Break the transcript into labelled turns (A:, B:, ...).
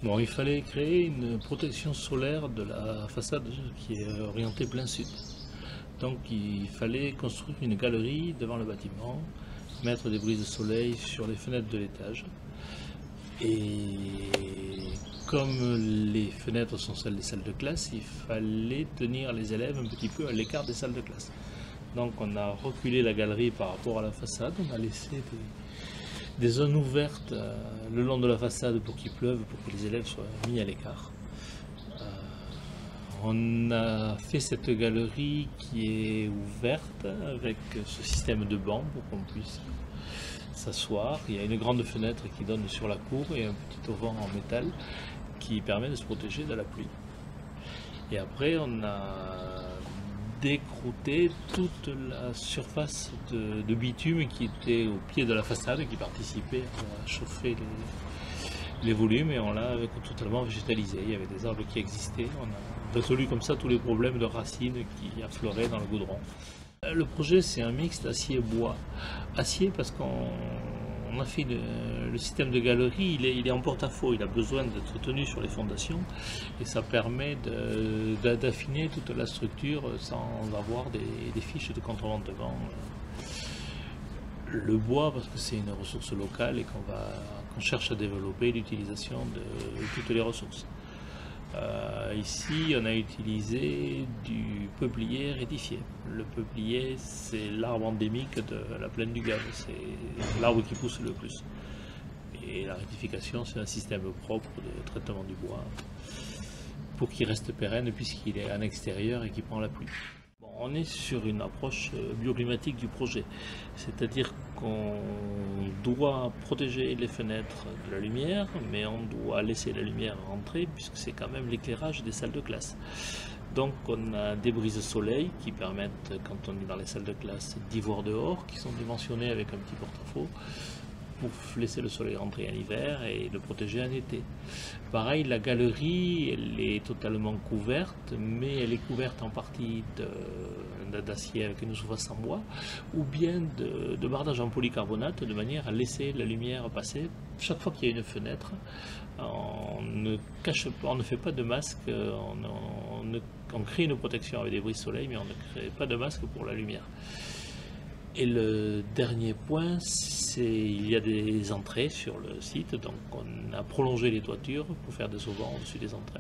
A: Bon, il fallait créer une protection solaire de la façade qui est orientée plein sud. Donc il fallait construire une galerie devant le bâtiment, mettre des brises de soleil sur les fenêtres de l'étage. Et comme les fenêtres sont celles des salles de classe, il fallait tenir les élèves un petit peu à l'écart des salles de classe. Donc on a reculé la galerie par rapport à la façade, on a laissé des zones ouvertes le long de la façade pour qu'il pleuve, pour que les élèves soient mis à l'écart. On a fait cette galerie qui est ouverte avec ce système de bancs pour qu'on puisse s'asseoir. Il y a une grande fenêtre qui donne sur la cour et un petit auvent en métal qui permet de se protéger de la pluie. Et après, on a décrouté toute la surface de bitume qui était au pied de la façade, qui participait à chauffer les volumes, et on l'a totalement végétalisé. Il y avait des arbres qui existaient. On a résolu comme ça tous les problèmes de racines qui affleuraient dans le goudron. Le projet, c'est un mixte acier-bois. Acier parce qu'on a fait le système de galerie, il est en porte-à-faux, il a besoin d'être tenu sur les fondations et ça permet d'affiner toute la structure sans avoir des fiches de contrevent. Le bois parce que c'est une ressource locale et qu'on cherche à développer l'utilisation de toutes les ressources. Ici, on a utilisé du peuplier rétifié. Le peuplier, c'est l'arbre endémique de la plaine du Gave. C'est l'arbre qui pousse le plus. Et la rétification, c'est un système propre de traitement du bois pour qu'il reste pérenne puisqu'il est en extérieur et qu'il prend la pluie. On est sur une approche bioclimatique du projet, c'est-à-dire qu'on doit protéger les fenêtres de la lumière, mais on doit laisser la lumière rentrer puisque c'est quand même l'éclairage des salles de classe. Donc on a des brises soleil qui permettent, quand on est dans les salles de classe, d'y voir dehors, qui sont dimensionnées avec un petit porte-à-faux pour laisser le soleil rentrer en hiver et le protéger en été. Pareil, la galerie, elle est totalement couverte, mais elle est couverte en partie d'acier avec une surface en bois, ou bien de bardage en polycarbonate, de manière à laisser la lumière passer. Chaque fois qu'il y a une fenêtre, on ne cache pas, on ne fait pas de masque, on crée une protection avec des brises soleil, mais on ne crée pas de masque pour la lumière. Et le dernier point, c'est il y a des entrées sur le site, donc on a prolongé les toitures pour faire des auvents au-dessus des entrées.